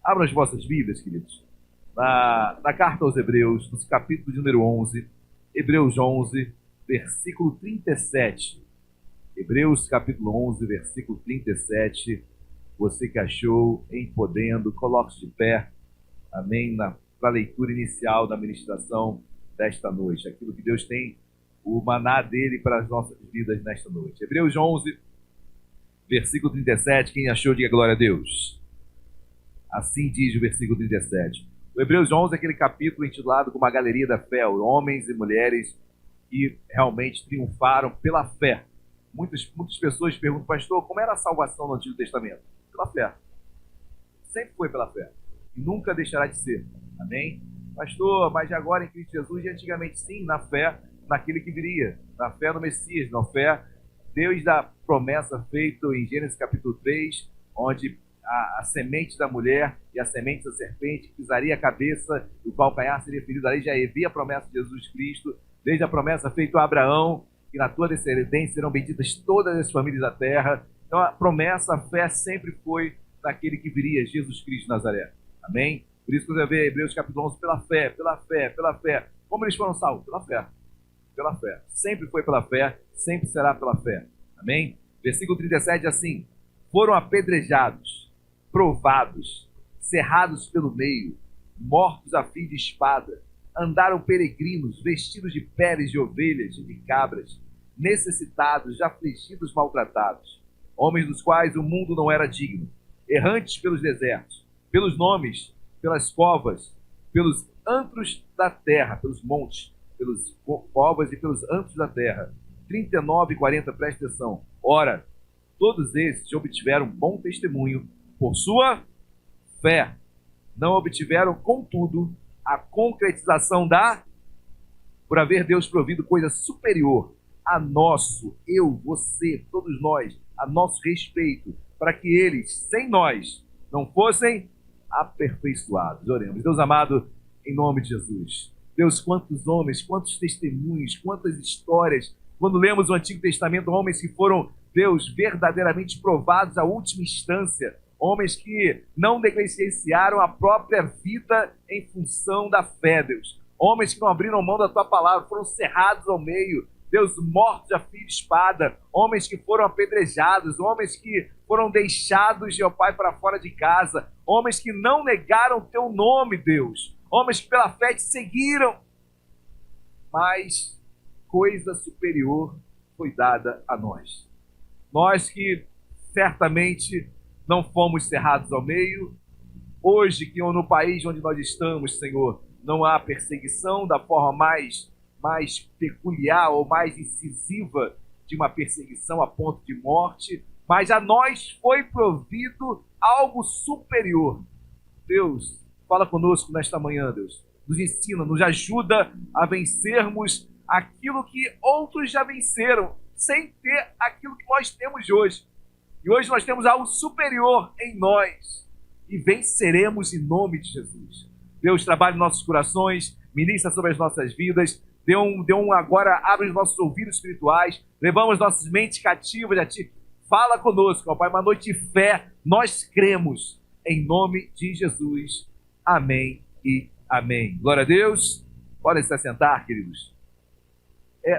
Abram as vossas Bíblias, queridos, na carta aos Hebreus, no capítulo de número 11, Hebreus 11, versículo 37. Hebreus capítulo 11, versículo 37. Você que achou, em podendo, coloque-se de pé, amém, para a leitura inicial da ministração desta noite. Aquilo que Deus tem, o maná dele para as nossas vidas nesta noite. Hebreus 11, versículo 37. Quem achou, diga glória a Deus. Assim diz o versículo 37. O Hebreus 11 é aquele capítulo intitulado como a Galeria da Fé, homens e mulheres que realmente triunfaram pela fé. Muitas pessoas perguntam, pastor, como era a salvação no Antigo Testamento? Pela fé. Sempre foi pela fé. E nunca deixará de ser. Amém? Pastor, mas agora em Cristo Jesus, e antigamente sim, na fé, naquele que viria. Na fé no Messias, na fé, Deus da promessa feita em Gênesis capítulo 3, onde a semente da mulher e a semente da serpente que pisaria a cabeça, o calcanhar seria ferido. Ali já havia a promessa de Jesus Cristo, desde a promessa feita a Abraão, que na tua descendência serão benditas todas as famílias da terra. Então a promessa, a fé sempre foi daquele que viria, Jesus Cristo de Nazaré. Amém? Por isso que você vê Hebreus capítulo 11, pela fé, pela fé, pela fé. Como eles foram salvos? Pela fé. Pela fé. Sempre foi pela fé, sempre será pela fé. Amém? Versículo 37, assim: foram apedrejados, provados, cerrados pelo meio, mortos a fio de espada, andaram peregrinos, vestidos de peles de ovelhas e de cabras, necessitados, afligidos, maltratados, homens dos quais o mundo não era digno, errantes pelos desertos, pelos nomes, pelas covas, pelos antros da terra, pelos montes, pelas covas e pelos antros da terra. 39 e 40, presta atenção. Ora, todos esses obtiveram bom testemunho por sua fé. Não obtiveram, contudo, a concretização por haver Deus provido coisa superior a nosso, eu, você, todos nós, a nosso respeito, para que eles, sem nós, não fossem aperfeiçoados. Oremos. Deus amado, em nome de Jesus. Deus, quantos homens, quantos testemunhos, quantas histórias. Quando lemos o Antigo Testamento, homens que foram, Deus, verdadeiramente provados à última instância, homens que não negligenciaram a própria vida em função da fé, Deus. Homens que não abriram mão da tua palavra, foram cerrados ao meio, Deus, mortos a fio de espada, homens que foram apedrejados, homens que foram deixados, meu Pai, para fora de casa, homens que não negaram o teu nome, Deus, homens que pela fé te seguiram, mas coisa superior foi dada a nós. Nós que certamente não fomos cerrados ao meio, hoje que no país onde nós estamos, Senhor, não há perseguição da forma mais peculiar ou mais incisiva de uma perseguição a ponto de morte, mas a nós foi provido algo superior. Deus, fala conosco nesta manhã, Deus. Nos ensina, nos ajuda a vencermos aquilo que outros já venceram, sem ter aquilo que nós temos hoje. E hoje nós temos algo superior em nós. E venceremos em nome de Jesus. Deus, trabalhe em nossos corações, ministra sobre as nossas vidas. Agora, abre os nossos ouvidos espirituais. Levamos nossas mentes cativas a Ti. Fala conosco, ó Pai, uma noite de fé. Nós cremos em nome de Jesus. Amém e amém. Glória a Deus. Podem se assentar, queridos.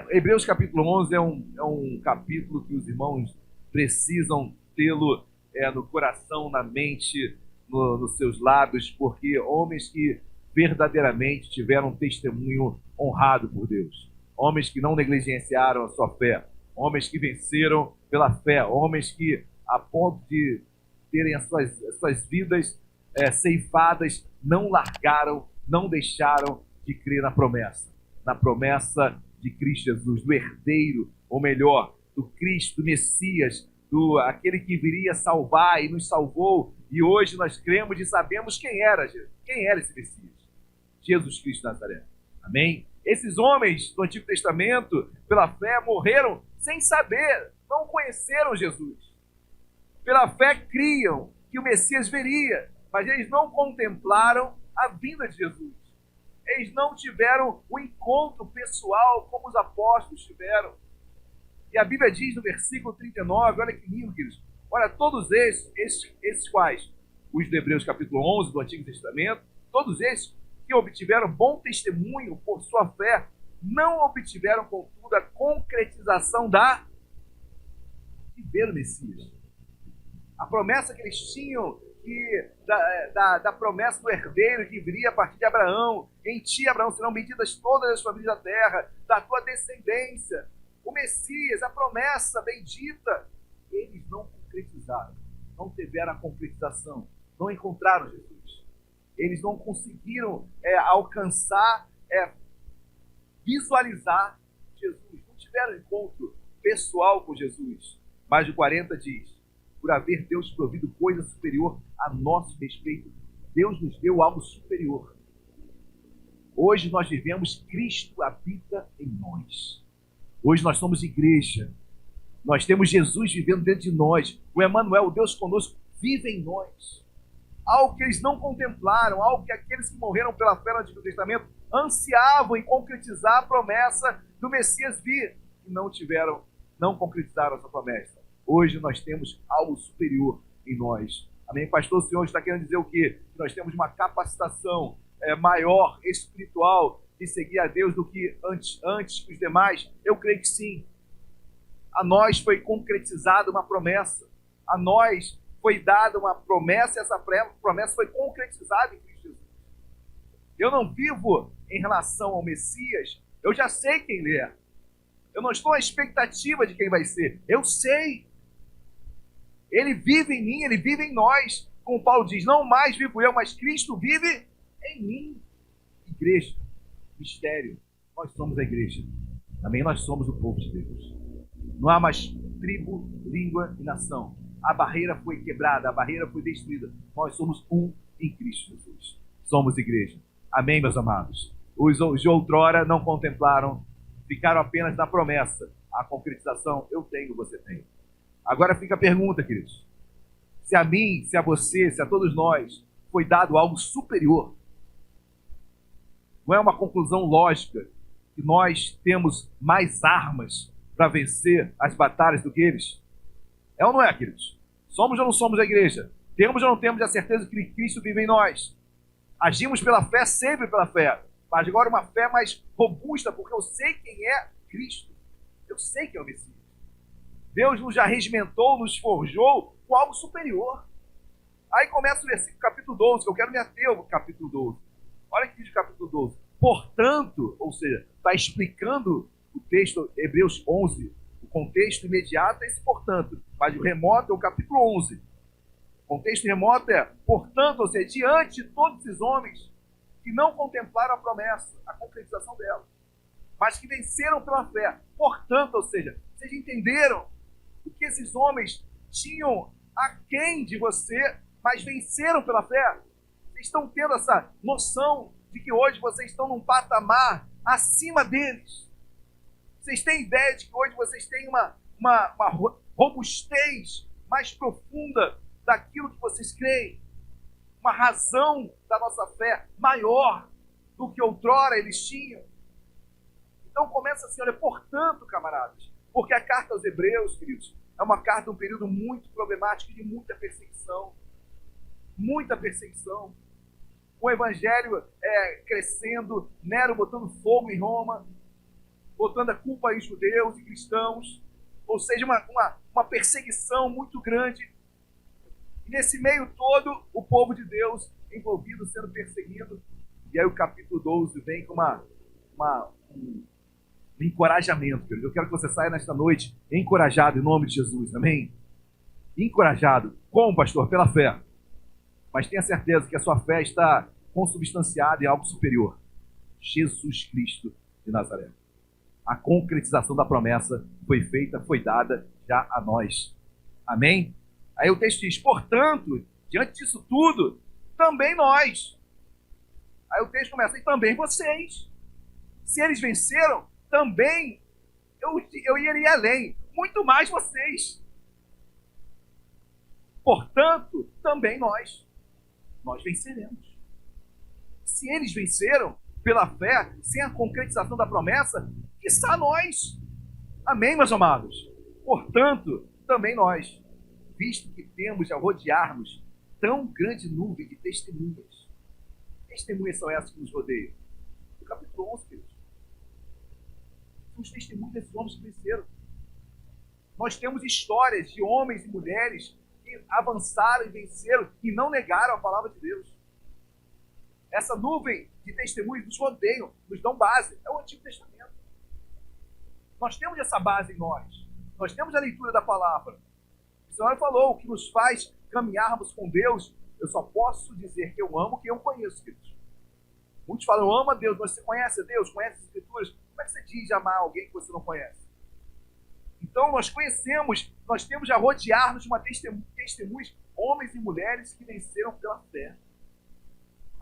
Hebreus capítulo 11 é um capítulo que os irmãos precisam tê-lo no coração, na mente, nos seus lábios, porque homens que verdadeiramente tiveram um testemunho honrado por Deus, homens que não negligenciaram a sua fé, homens que venceram pela fé, homens que, a ponto de terem as suas vidas ceifadas, não largaram, não deixaram de crer na promessa de Cristo Jesus, do herdeiro, ou melhor, do Cristo, do Messias, aquele que viria salvar e nos salvou, e hoje nós cremos e sabemos quem era esse Messias, Jesus Cristo de Nazaré. Amém? Esses homens do Antigo Testamento, pela fé, morreram sem saber, não conheceram Jesus. Pela fé criam que o Messias viria, mas eles não contemplaram a vinda de Jesus. Eles não tiveram o encontro pessoal como os apóstolos tiveram. E a Bíblia diz no versículo 39, olha que lindo, queridos. Olha, todos esses quais os de Hebreus capítulo 11 do Antigo Testamento, todos esses que obtiveram bom testemunho por sua fé, não obtiveram, contudo, a concretização de ver o Messias. A promessa que eles tinham da promessa do herdeiro que viria a partir de Abraão. Em ti, Abraão, serão benditas todas as famílias da terra, da tua descendência. O Messias, a promessa bendita, eles não concretizaram, não tiveram a concretização, não encontraram Jesus. Eles não conseguiram alcançar, visualizar Jesus, não tiveram encontro pessoal com Jesus. Mais de 40 diz: por haver Deus provido coisa superior a nosso respeito, Deus nos deu algo superior. Hoje nós vivemos, Cristo habita em nós. Hoje nós somos igreja. Nós temos Jesus vivendo dentro de nós. O Emmanuel, o Deus conosco, vive em nós. Algo que eles não contemplaram, algo que aqueles que morreram pela fé no Antigo Testamento ansiavam em concretizar a promessa do Messias vir. E não concretizaram essa promessa. Hoje nós temos algo superior em nós. Amém? Pastor, o senhor está querendo dizer o quê? Que nós temos uma capacitação maior, espiritual, de seguir a Deus do que antes que os demais? Eu creio que sim. A nós foi concretizada uma promessa. A nós foi dada uma promessa e essa promessa foi concretizada em Cristo Jesus. Eu não vivo em relação ao Messias, eu já sei quem ele é. Eu não estou à expectativa de quem vai ser. Eu sei. Ele vive em mim, ele vive em nós. Como Paulo diz, não mais vivo eu, mas Cristo vive em mim. Igreja, mistério. Nós somos a igreja. Também nós somos o povo de Deus. Não há mais tribo, língua e nação. A barreira foi quebrada, a barreira foi destruída. Nós somos um em Cristo Jesus. Somos igreja. Amém, meus amados? Os de outrora não contemplaram, ficaram apenas na promessa. A concretização, eu tenho, você tem. Agora fica a pergunta, queridos. Se a mim, se a você, se a todos nós foi dado algo superior, não é uma conclusão lógica que nós temos mais armas para vencer as batalhas do que eles? É ou não é, queridos? Somos ou não somos a igreja? Temos ou não temos a certeza que Cristo vive em nós? Agimos pela fé, sempre pela fé. Mas agora uma fé mais robusta, porque eu sei quem é Cristo. Eu sei quem é o Messias. Deus nos já regimentou, nos forjou com algo superior. Aí começa o versículo capítulo 12, que eu quero me ater ao capítulo 12. Olha que diz o capítulo 12. Portanto, ou seja, está explicando o texto Hebreus 11, o contexto imediato é esse portanto, mas o remoto é o capítulo 11. O contexto remoto é, portanto, ou seja, diante de todos esses homens que não contemplaram a promessa, a concretização dela, mas que venceram pela fé. Portanto, ou seja, vocês entenderam o que esses homens tinham aquém de você, mas venceram pela fé? Vocês estão tendo essa noção de que hoje vocês estão num patamar acima deles? Vocês têm ideia de que hoje vocês têm uma robustez mais profunda daquilo que vocês creem? Uma razão da nossa fé maior do que outrora eles tinham? Então começa assim, olha, portanto, camaradas, porque a carta aos Hebreus, queridos, é uma carta de um período muito problemático e de muita perseguição. Muita perseguição. O evangelho crescendo, Nero botando fogo em Roma, botando a culpa em judeus e cristãos, ou seja, uma perseguição muito grande. E nesse meio todo, o povo de Deus envolvido, sendo perseguido. E aí o capítulo 12 vem com um encorajamento, querido. Eu quero que você saia nesta noite encorajado em nome de Jesus, amém? Encorajado. Como, pastor? Pela fé. Mas tenha certeza que a sua fé está consubstanciada em algo superior. Jesus Cristo de Nazaré. A concretização da promessa foi feita, foi dada já a nós. Amém? Aí o texto diz, portanto, diante disso tudo, também nós. Aí o texto começa, e também vocês. Se eles venceram, também eu iria além. Muito mais vocês. Portanto, também nós. Nós venceremos. Se eles venceram pela fé, sem a concretização da promessa, quiçá nós. Amém, meus amados? Portanto, também nós, visto que temos a rodear-nos tão grande nuvem de testemunhas. Que testemunhas são essas que nos rodeiam? No capítulo 11, queridos. São os testemunhos desses homens que venceram. Nós temos histórias de homens e mulheres que avançaram e venceram e não negaram a palavra de Deus. Essa nuvem de testemunhos nos rodeiam, nos dão base. É o Antigo Testamento. Nós temos essa base em nós. Nós temos a leitura da palavra. O Senhor falou, o que nos faz caminharmos com Deus, eu só posso dizer que eu amo quem eu conheço, queridos. Muitos falam, eu amo a Deus, mas você conhece a Deus, conhece as Escrituras? Como é que você diz de amar alguém que você não conhece? Então nós conhecemos, nós temos a rodear-nos de uma testemunhas, homens e mulheres que venceram pela fé.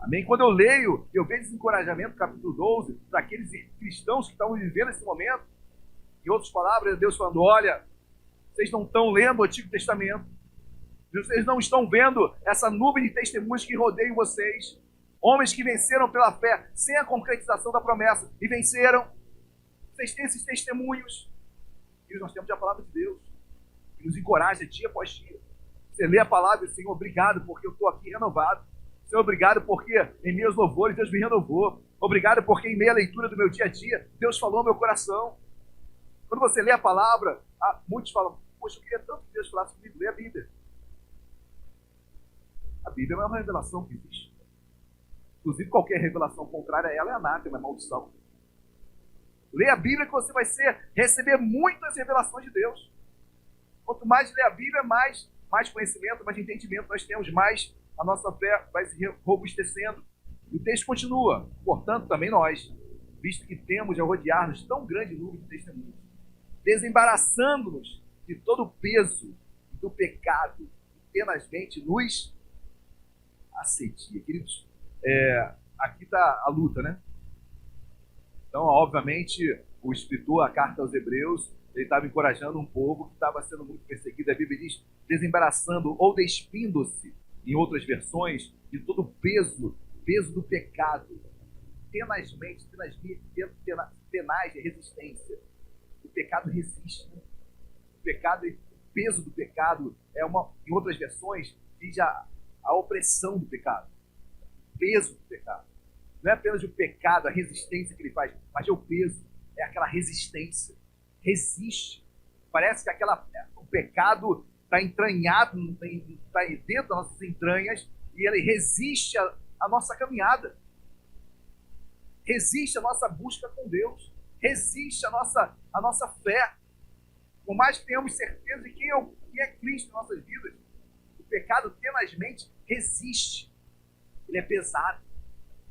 Amém? Quando eu leio, eu vejo esse encorajamento, capítulo 12, para aqueles cristãos que estão vivendo esse momento. Em outras palavras, Deus falando, olha, vocês não estão lendo o Antigo Testamento. Vocês não estão vendo essa nuvem de testemunhos que rodeiam vocês. Homens que venceram pela fé, sem a concretização da promessa, e venceram. Vocês têm esses testemunhos. E nós temos a palavra de Deus, que nos encoraja dia após dia. Você lê a palavra e diz, Senhor, obrigado porque eu estou aqui renovado. Senhor, obrigado porque em meus louvores Deus me renovou. Obrigado porque em meia leitura do meu dia a dia, Deus falou ao meu coração. Quando você lê a palavra, muitos falam, poxa, eu queria tanto que Deus falasse comigo. Lê a Bíblia. A Bíblia não é uma revelação que existe. Inclusive, qualquer revelação contrária a ela é anátema, é maldição. Lê a Bíblia que você vai receber muitas revelações de Deus. Quanto mais lê a Bíblia, mais conhecimento, mais entendimento nós temos, mais a nossa fé vai se robustecendo. E o texto continua. Portanto, também nós, visto que temos a rodear-nos tão grande número de testemunhos, desembaraçando-nos de todo o peso do pecado que tenazmente nos assedia. Queridos, aqui está a luta, né? Então, obviamente, o escritor, a carta aos Hebreus, ele estava encorajando um povo que estava sendo muito perseguido. A Bíblia diz, desembaraçando ou despindo-se, em outras versões, de todo o peso do pecado. Tenaz de resistência. O pecado resiste. O peso do pecado em outras versões, diz a opressão do pecado. O peso do pecado. Não é apenas o pecado, a resistência que ele faz, mas é o peso, é aquela resistência. Resiste. Parece que o pecado está entranhado, está dentro das nossas entranhas e ele resiste à nossa caminhada. Resiste à nossa busca com Deus. Resiste à nossa fé. Por mais que tenhamos certeza de quem é Cristo em nossas vidas, o pecado tenazmente resiste. Ele é pesado.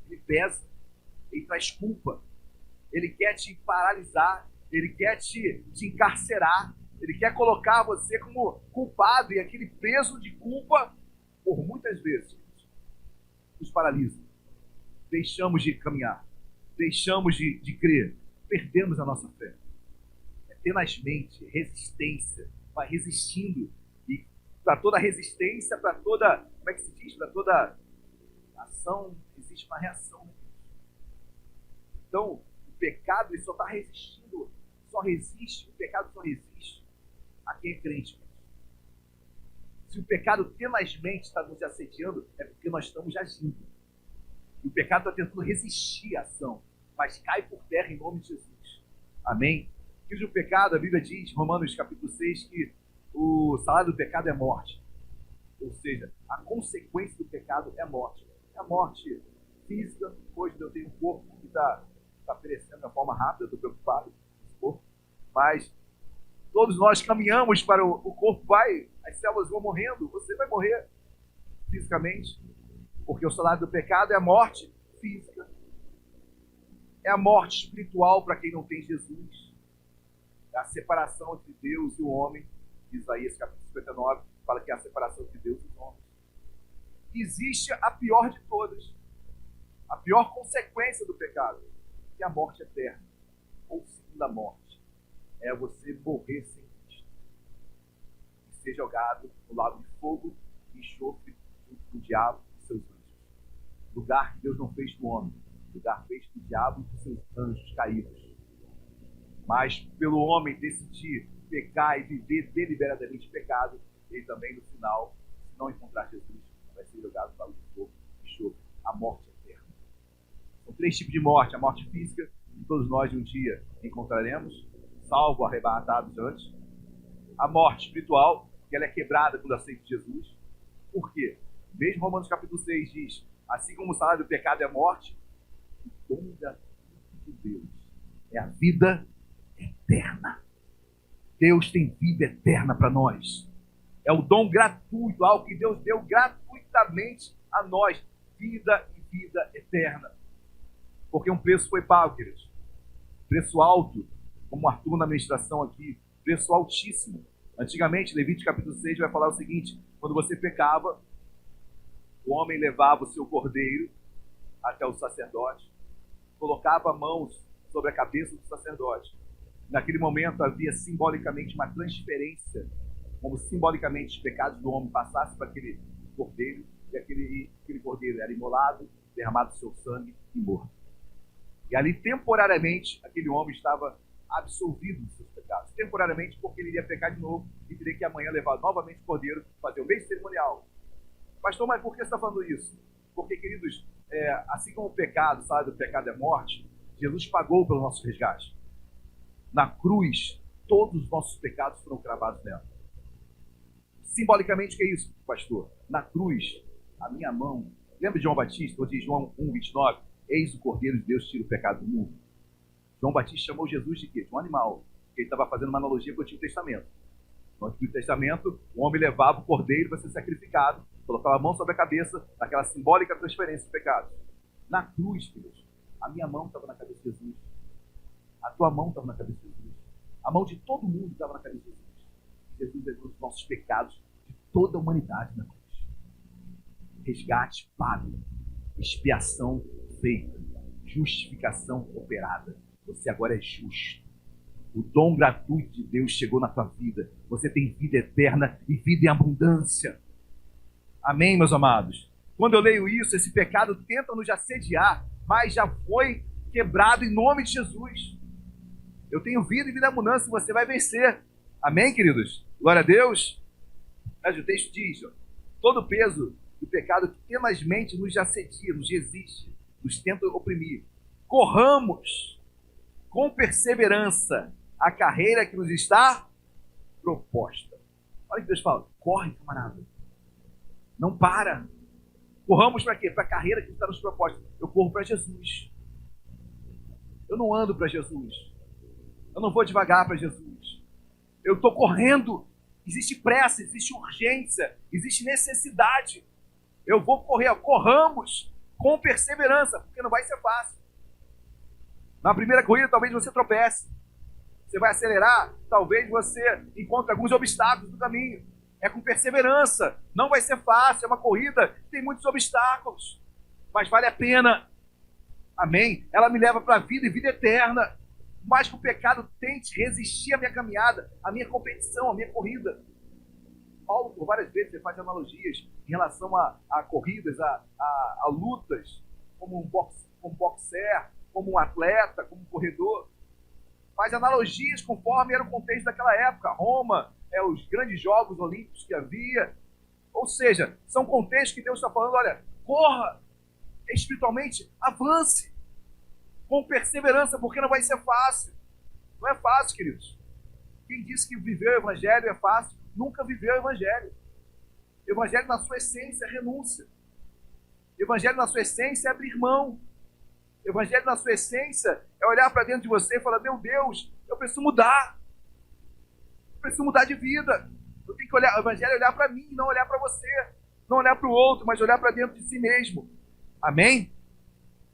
Ele pesa, ele traz culpa, ele quer te paralisar, ele quer te encarcerar, ele quer colocar você como culpado, e aquele peso de culpa, por muitas vezes, nos paralisa. Deixamos de caminhar, deixamos de crer, perdemos a nossa fé. Tenazmente, resistência, vai resistindo, e para toda resistência, para toda, como é que se diz, para toda ação, existe uma reação. Então, o pecado ele só está resistindo, o pecado só resiste a quem é crente. Se o pecado tenazmente está nos assediando, é porque nós estamos agindo. E o pecado está tentando resistir à ação, mas cai por terra em nome de Jesus. Amém? O pecado, a Bíblia diz, Romanos capítulo 6, que o salário do pecado é morte. Ou seja, a consequência do pecado é morte. É a morte física. Hoje eu tenho um corpo que está perecendo de uma forma rápida, eu estou preocupado com esse corpo. Mas todos nós caminhamos para o corpo, as células vão morrendo, você vai morrer fisicamente. Porque o salário do pecado é a morte física. É a morte espiritual para quem não tem Jesus. É a separação entre Deus e o homem. Isaías capítulo 59 fala que é a separação entre Deus e os homens. Existe a pior de todas, a pior consequência do pecado, que é a morte eterna, ou segunda morte. É você morrer sem Cristo e ser jogado no lago de fogo e enxofre do diabo e seus anjos. Lugar que Deus não fez do homem, lugar feito do diabo e seus anjos caídos. Mas pelo homem decidir pecar e viver deliberadamente pecado, ele também no final, se não encontrar Jesus, vai ser jogado para o fogo e enxofre, a morte eterna. São 3 tipos de morte: a morte física, que todos nós um dia encontraremos, salvo arrebatados antes; a morte espiritual, que ela é quebrada quando aceita Jesus. Por quê? Mesmo Romanos capítulo 6 diz: assim como o salário do pecado é a morte, o dom de Deus é a vida eterna. Deus tem vida eterna para nós. É o dom gratuito, algo que Deus deu gratuitamente a nós. Vida e vida eterna. Porque um preço foi pago, queridos. Preço alto, como o Arthur na ministração aqui, preço altíssimo. Antigamente, Levítico capítulo 6 vai falar o seguinte: quando você pecava, o homem levava o seu cordeiro até o sacerdote, colocava mãos sobre a cabeça do sacerdote. Naquele momento havia simbolicamente uma transferência, como simbolicamente os pecados do homem passassem para aquele cordeiro, e aquele cordeiro era imolado, derramado seu sangue e morto. E ali, temporariamente, aquele homem estava absolvido dos seus pecados. Temporariamente, porque ele iria pecar de novo e teria que amanhã levar novamente o cordeiro, fazer o mesmo cerimonial. Pastor, mas por que você está falando isso? Porque, queridos, assim como o pecado, o salário do pecado é morte, Jesus pagou pelo nosso resgate. Na cruz, todos os nossos pecados foram cravados nela. Simbolicamente, o que é isso, pastor? Na cruz, a minha mão... Lembra de João Batista, onde diz João 1,29? Eis o Cordeiro de Deus que tira o pecado do mundo. João Batista chamou Jesus de quê? De um animal. Porque ele estava fazendo uma analogia com o Antigo Testamento. No Antigo Testamento, o homem levava o cordeiro para ser sacrificado, colocava a mão sobre a cabeça, naquela simbólica transferência de pecados. Na cruz, queridos, a minha mão estava na cabeça de Jesus. A tua mão estava na cabeça de Jesus. A mão de todo mundo estava na cabeça de Jesus. Jesus levou os nossos pecados de toda a humanidade na cruz. Resgate pago. Expiação feita. Justificação operada. Você agora é justo. O dom gratuito de Deus chegou na tua vida. Você tem vida eterna e vida em abundância. Amém, meus amados? Quando eu leio isso, esse pecado tenta nos assediar, mas já foi quebrado em nome de Jesus. Eu tenho vida e vida em abundância, você vai vencer. Amém, queridos? Glória a Deus. Mas o texto diz, todo o peso do pecado que tenazmente nos assedia, nos resiste, nos tenta oprimir. Corramos com perseverança a carreira que nos está proposta. Olha o que Deus fala: corre, camarada. Não para. Corramos para quê? Para a carreira que está nos proposta. Eu corro para Jesus. Eu não ando para Jesus. Eu não vou devagar para Jesus. Eu estou correndo. Existe pressa, existe urgência, existe necessidade. Eu vou correr. Corramos com perseverança, porque não vai ser fácil. Na primeira corrida, talvez você tropece. Você vai acelerar, talvez você encontre alguns obstáculos no caminho. É com perseverança. Não vai ser fácil, é uma corrida que tem muitos obstáculos. Mas vale a pena. Amém? Ela me leva para a vida e vida eterna. Mas que o pecado tente resistir à minha caminhada, à minha competição, à minha corrida. Paulo, por várias vezes, ele faz analogias em relação a corridas, a lutas, como um boxer, como um atleta, como um corredor. Faz analogias conforme era o contexto daquela época. Roma, os grandes jogos olímpicos que havia. Ou seja, são contextos que Deus está falando: olha, corra espiritualmente, avance com perseverança, porque não vai ser fácil. Não é fácil, queridos. Quem disse que viver o evangelho é fácil, nunca viveu o evangelho. O evangelho, na sua essência, é renúncia. O evangelho, na sua essência, é abrir mão. O evangelho, na sua essência, é olhar para dentro de você e falar: meu Deus, eu preciso mudar. Eu preciso mudar de vida. Eu tenho que olhar, o evangelho é olhar para mim, não olhar para você. Não olhar para o outro, mas olhar para dentro de si mesmo. Amém?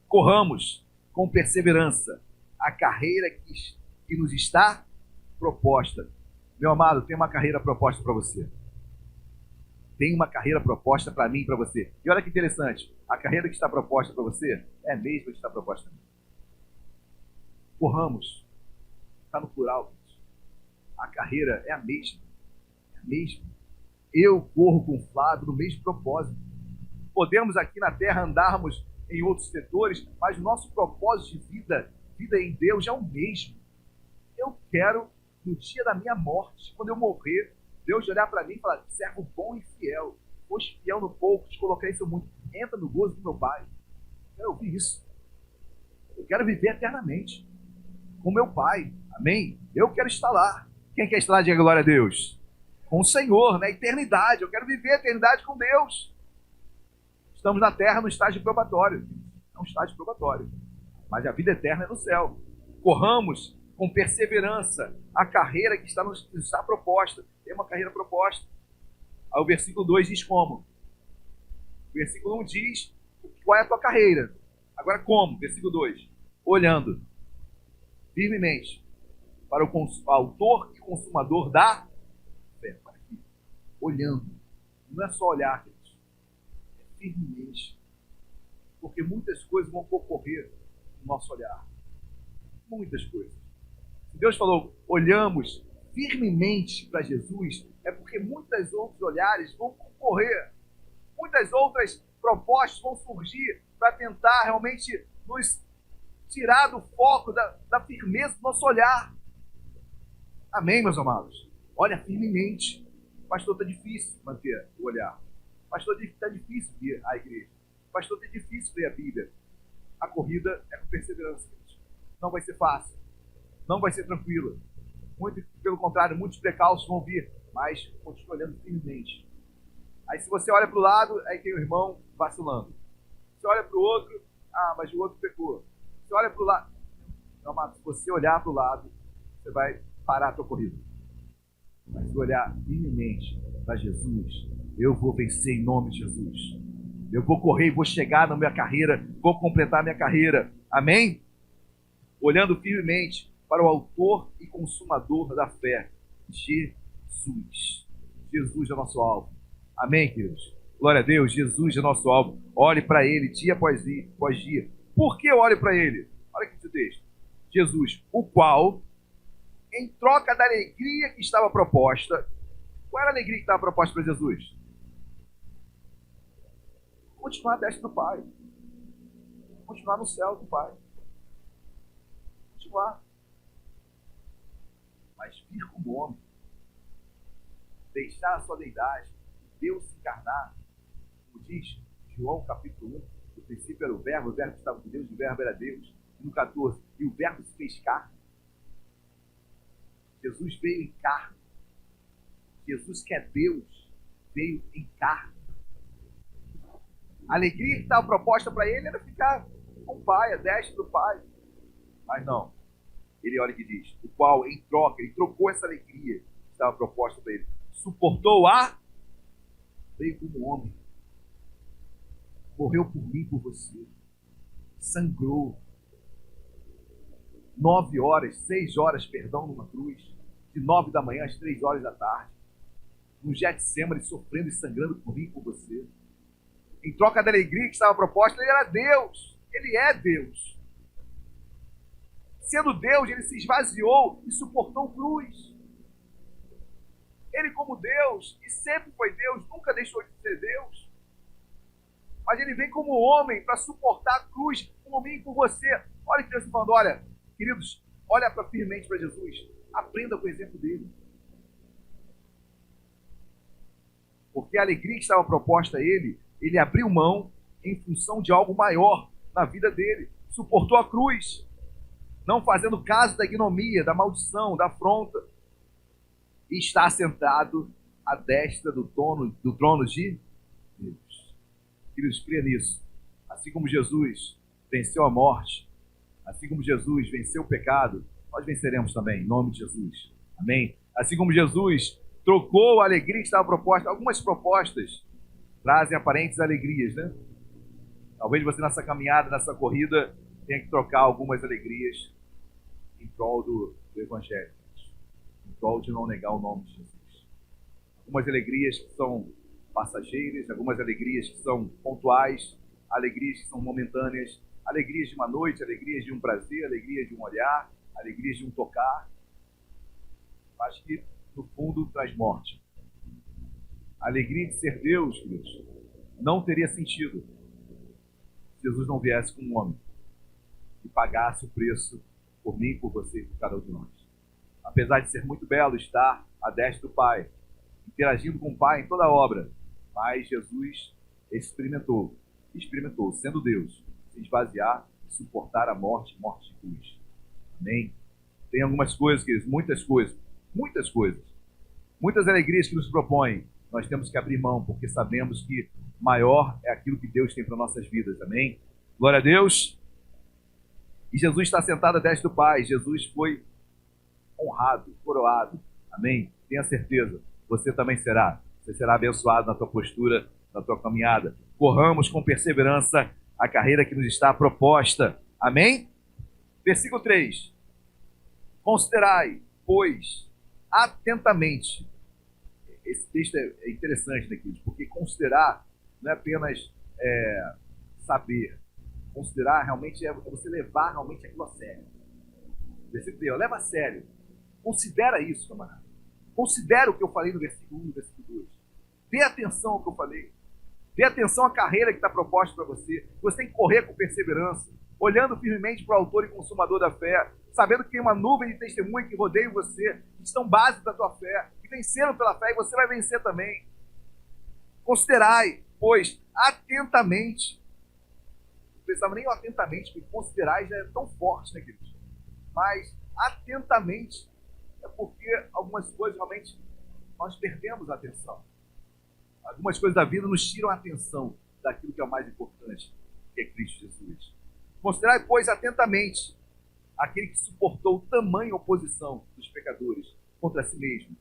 Corramos com perseverança a carreira que nos está proposta. Meu amado, tem uma carreira proposta para você. Tem uma carreira proposta para mim e para você. E olha que interessante, a carreira que está proposta para você é a mesma que está proposta para mim. Corramos. Está no plural. A carreira é a mesma. É a mesma. Eu corro com o Flávio no mesmo propósito. Podemos aqui na Terra andarmos em outros setores, mas o nosso propósito de vida em Deus é o mesmo. Eu quero, no dia da minha morte, quando eu morrer, Deus olhar para mim e falar: servo bom e fiel, foste fiel no pouco, te coloquei isso muito. Entra no gozo do meu Pai. Eu quero ouvir isso. Eu quero viver eternamente com meu Pai. Amém? Eu quero estar lá. Quem quer estar lá, diga glória a Deus. Com o Senhor, na eternidade. Eu quero viver a eternidade com Deus. Estamos na terra no estágio probatório. É um estágio probatório. Mas a vida eterna é no céu. Corramos com perseverança a carreira que está proposta. Tem uma carreira proposta. Aí o versículo 2 diz como? O versículo 1 diz qual é a tua carreira. Agora como? Versículo 2. Olhando firmemente para o autor e consumador da fé. Olhando. Não é só olhar, queridos. É firmemente. Porque muitas coisas vão ocorrer no nosso olhar. Muitas coisas. Se Deus falou, olhamos firmemente para Jesus, é porque muitos outros olhares vão ocorrer. Muitas outras propostas vão surgir para tentar realmente nos tirar do foco da firmeza do nosso olhar. Amém, meus amados? Olha firmemente. Pastor, está difícil manter o olhar. Pastor, está difícil ir à igreja. Pastor, está difícil ler a Bíblia. A corrida é com perseverança. Não vai ser fácil. Não vai ser tranquila. Muito pelo contrário, muitos precalços vão vir. Mas continue olhando firmemente. Aí se você olha para o lado, aí tem o irmão vacilando. Você olha para o outro, mas o outro pecou. Você olha para o lado. Não, amado, se você olhar para o lado, você vai parar a tua corrida. Mas se olhar firmemente para Jesus, eu vou vencer em nome de Jesus. Eu vou correr, vou chegar na minha carreira, vou completar a minha carreira. Amém? Olhando firmemente para o autor e consumador da fé, Jesus. Jesus é o nosso alvo. Amém, queridos? Glória a Deus, Jesus é o nosso alvo. Olhe para Ele dia após dia. Por que eu olho para Ele? Olha aqui esse texto. Jesus, o qual, em troca da alegria que estava proposta, qual era a alegria que estava proposta para Jesus? Continuar à destra do Pai. Continuar no céu do Pai. Continuar. Mas vir como homem. Deixar a sua deidade. Deus se encarnar. Como diz João capítulo 1. No princípio era o verbo estava com Deus, o verbo era Deus. E no 14. E o verbo se fez carne. Jesus veio em carne. Jesus, que é Deus, veio em carne. A alegria que estava proposta para ele era ficar com o Pai, a destra do Pai. Mas não. Ele olha que diz, o qual em troca, ele trocou essa alegria que estava proposta para ele. Suportou veio como homem. Morreu por mim, por você. Sangrou. 9 horas, 6 horas, perdão, numa cruz. De 9 da manhã às 3 horas da tarde. No Getsemane, sofrendo e sangrando por mim e por você. Em troca da alegria que estava proposta, ele era Deus. Ele é Deus. Sendo Deus, ele se esvaziou e suportou cruz. Ele, como Deus, e sempre foi Deus, nunca deixou de ser Deus. Mas ele vem como homem para suportar a cruz por mim e por você. Olha que Deus está falando, olha, queridos, olha firmemente para Jesus. Aprenda com o exemplo dele. Porque a alegria que estava proposta a ele, ele abriu mão em função de algo maior na vida dele. Suportou a cruz, não fazendo caso da ignomia, da maldição, da afronta. E está sentado à destra do trono de Deus. Queridos, creia nisso. Assim como Jesus venceu a morte, assim como Jesus venceu o pecado, nós venceremos também, em nome de Jesus. Amém? Assim como Jesus trocou a alegria que estava proposta, algumas propostas trazem aparentes alegrias, né? Talvez você nessa caminhada, nessa corrida, tenha que trocar algumas alegrias em prol do Evangelho, em prol de não negar o nome de Jesus. Algumas alegrias que são passageiras, algumas alegrias que são pontuais, alegrias que são momentâneas, alegrias de uma noite, alegrias de um prazer, alegrias de um olhar, alegrias de um tocar, mas que no fundo traz morte. A alegria de ser Deus, queridos, não teria sentido se Jesus não viesse como um homem e pagasse o preço por mim, por você e por cada um de nós. Apesar de ser muito belo estar à destra do Pai, interagindo com o Pai em toda a obra, Mas Jesus experimentou, sendo Deus, se esvaziar e suportar a morte de cruz. Amém? Tem algumas coisas, queridos, muitas coisas, muitas alegrias que nos propõem. Nós temos que abrir mão, porque sabemos que maior é aquilo que Deus tem para nossas vidas. Amém? Glória a Deus. E Jesus está sentado à destra do Pai. Jesus foi honrado, coroado. Amém? Tenha certeza, você também será. Você será abençoado na tua postura, na tua caminhada. Corramos com perseverança a carreira que nos está proposta. Amém? Versículo 3. Considerai, pois, atentamente. Esse texto é interessante, né, queridos? Porque considerar não é apenas saber. Considerar realmente é você levar realmente aquilo a sério. Versículo 3, leva a sério. Considera isso, camarada. Considera o que eu falei no versículo 1 e no versículo 2. Dê atenção ao que eu falei. Dê atenção à carreira que está proposta para você. Você tem que correr com perseverança, olhando firmemente para o autor e consumador da fé, sabendo que tem uma nuvem de testemunha que rodeia você, que estão base da tua fé, que venceram pela fé, e você vai vencer também. Considerai, pois, atentamente. Não precisava nem atentamente, porque considerai já é tão forte, né, queridos? Mas atentamente é porque algumas coisas realmente nós perdemos a atenção. Algumas coisas da vida nos tiram a atenção daquilo que é o mais importante, que é Cristo Jesus. Considerai, pois, atentamente aquele que suportou tamanha oposição dos pecadores contra si mesmo,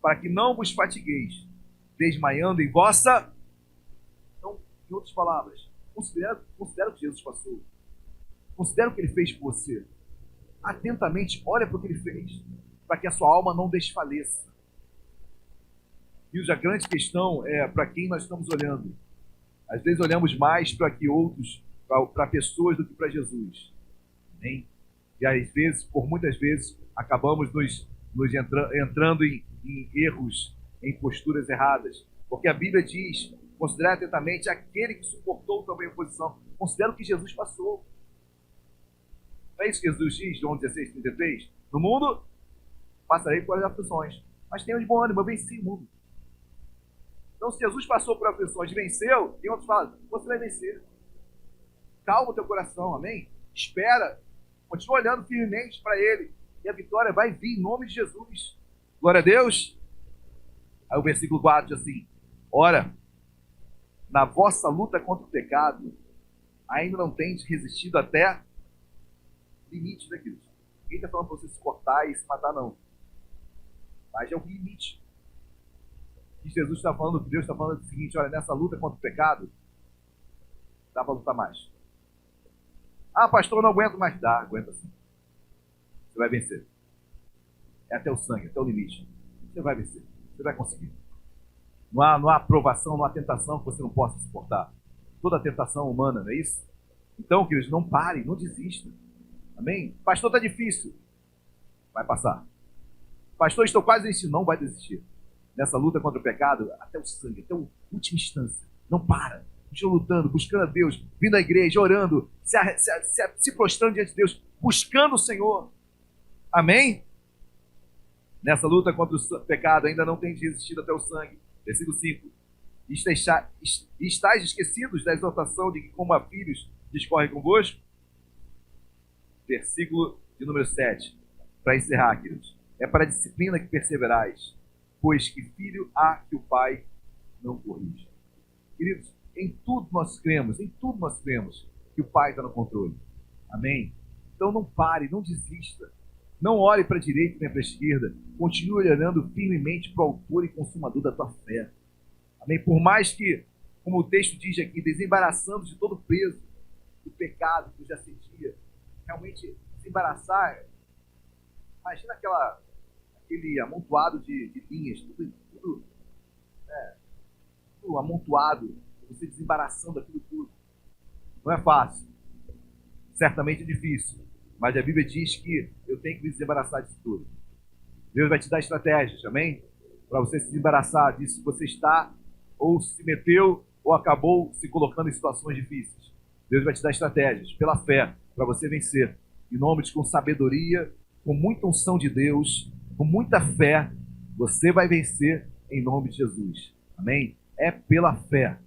para que não vos fatigueis, desmaiando em vossa... Então, em outras palavras, considera o que Jesus passou. Considera o que ele fez por você. Atentamente, olha para o que ele fez, para que a sua alma não desfaleça. E a grande questão é para quem nós estamos olhando. Às vezes olhamos mais para que outros, para pessoas do que para Jesus. Amém? E às vezes, por muitas vezes, acabamos entrando em erros, em posturas erradas. Porque a Bíblia diz, considere atentamente aquele que suportou também a oposição. Considera o que Jesus passou. Não é isso que Jesus diz, João 16:33? No mundo, passarei por aflições, mas tenha de bom ânimo, eu venci o mundo. Então, se Jesus passou por aflições e venceu, e outros falam, você vai vencer. Calma o teu coração, amém? Espera, continua olhando firmemente para Ele, e a vitória vai vir em nome de Jesus. Glória a Deus. Aí o versículo 4 diz assim, ora, na vossa luta contra o pecado, ainda não tendes resistido até limite, né, queridos? Ninguém está falando para você se cortar e se matar, não. Mas é o limite. Que Jesus está falando, que Deus está falando o seguinte, olha, nessa luta contra o pecado, dá para lutar mais. Ah, pastor, eu não aguento mais. Dá, aguenta sim. Você vai vencer. É até o sangue, até o limite. Você vai vencer. Você vai conseguir. Não há aprovação, não há tentação que você não possa suportar. Toda tentação humana, não é isso? Então, queridos, não pare, não desista. Amém? Pastor, está difícil. Vai passar. Pastor, estou quase desistindo. Não vai desistir. Nessa luta contra o pecado, até o sangue, até a última instância. Não para. Continua lutando, buscando a Deus, vindo à igreja, orando, se prostrando diante de Deus, buscando o Senhor. Amém? Nessa luta contra o pecado, ainda não tem resistido até o sangue. Versículo 5. Estais esquecidos da exaltação de que, como a filhos, discorre convosco? Versículo de número 7. Para encerrar, queridos. É para a disciplina que perseverais, pois que filho há que o pai não corrige. Queridos, em tudo nós cremos que o pai está no controle. Amém? Então não pare, não desista. Não olhe para a direita nem para a esquerda. Continue olhando firmemente para o autor e consumador da tua fé. Amém? Por mais que, como o texto diz aqui, desembaraçando de todo o peso do pecado que eu já sentia, realmente desembaraçar, imagina aquele amontoado de linhas, tudo amontoado, você desembaraçando aquilo tudo. Não é fácil. Certamente é difícil. Mas a Bíblia diz que eu tenho que me desembaraçar disso tudo. Deus vai te dar estratégias, amém? Para você se desembaraçar disso que você está, ou se meteu, ou acabou se colocando em situações difíceis. Deus vai te dar estratégias, pela fé, para você vencer. Em nome de, com sabedoria, com muita unção de Deus, com muita fé, você vai vencer em nome de Jesus. Amém? É pela fé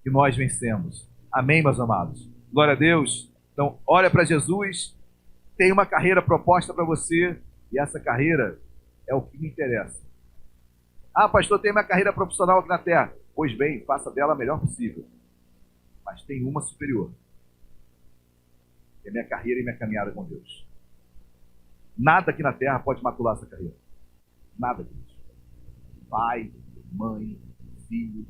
que nós vencemos. Amém, meus amados? Glória a Deus. Então, olha para Jesus, tem uma carreira proposta para você, e essa carreira é o que me interessa. Ah, pastor, tem uma carreira profissional aqui na terra. Pois bem, faça dela a melhor possível. Mas tem uma superior. É minha carreira e minha caminhada com Deus. Nada aqui na terra pode macular essa carreira. Nada disso. Pai, mãe, filho,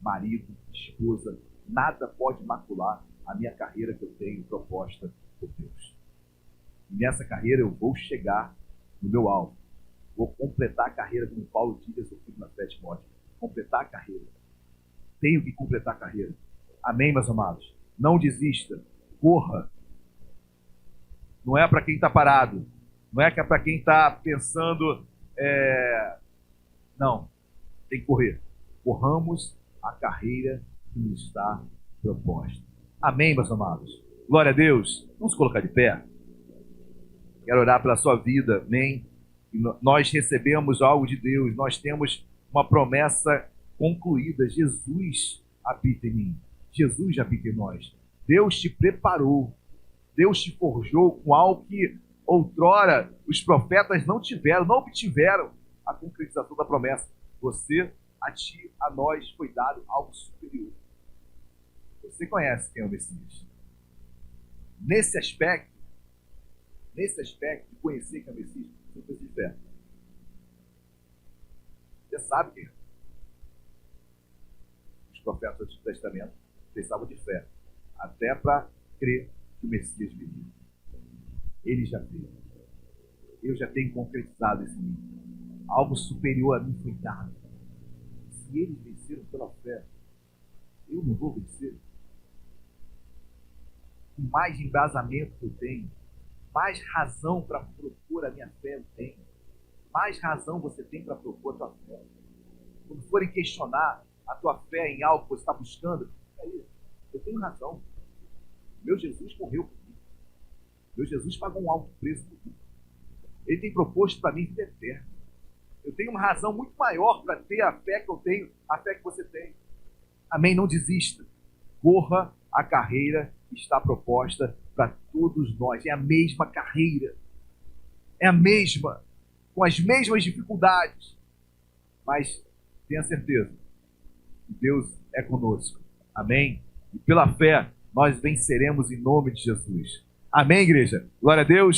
marido, esposa, nada pode macular a minha carreira que eu tenho proposta por Deus. E nessa carreira eu vou chegar no meu alvo. Vou completar a carreira, como Paulo diz a seu filho na fé, Timóteo. Completar a carreira. Tenho que completar a carreira. Amém, meus amados? Não desista. Corra. Não é para quem está parado. Não é para quem está pensando... Não. Tem que correr. Corramos a carreira que nos está proposta. Amém, meus amados? Glória a Deus. Vamos colocar de pé. Quero orar pela sua vida. Amém? E nós recebemos algo de Deus. Nós temos uma promessa concluída. Jesus habita em mim. Jesus habita em nós. Deus te preparou. Deus te forjou com algo que outrora os profetas não tiveram, não obtiveram a concretização da promessa. Você, a ti, a nós foi dado algo superior. Você conhece quem é o Messias. Nesse aspecto de conhecer quem é o Messias, você precisa de fé. Você sabe quem é. Os profetas do Antigo Testamento precisavam de fé, até para crer que o Messias viria. Ele já veio. Eu já tenho concretizado isso em mim. Algo superior a mim foi dado. Se eles venceram pela fé, eu não vou vencer. Com mais embasamento que eu tenho, mais razão para propor a minha fé eu tenho. Mais razão você tem para propor a tua fé. Quando forem questionar a tua fé em algo que você está buscando, aí, eu tenho razão. Meu Jesus morreu por mim. Meu Jesus pagou um alto preço por mim. Ele tem proposto para mim vida eterna. Eu tenho uma razão muito maior para ter a fé que eu tenho, a fé que você tem. Amém? Não desista. Corra a carreira que está proposta para todos nós. É a mesma carreira. É a mesma. Com as mesmas dificuldades. Mas tenha certeza que Deus é conosco. Amém? E pela fé nós venceremos em nome de Jesus. Amém, igreja? Glória a Deus.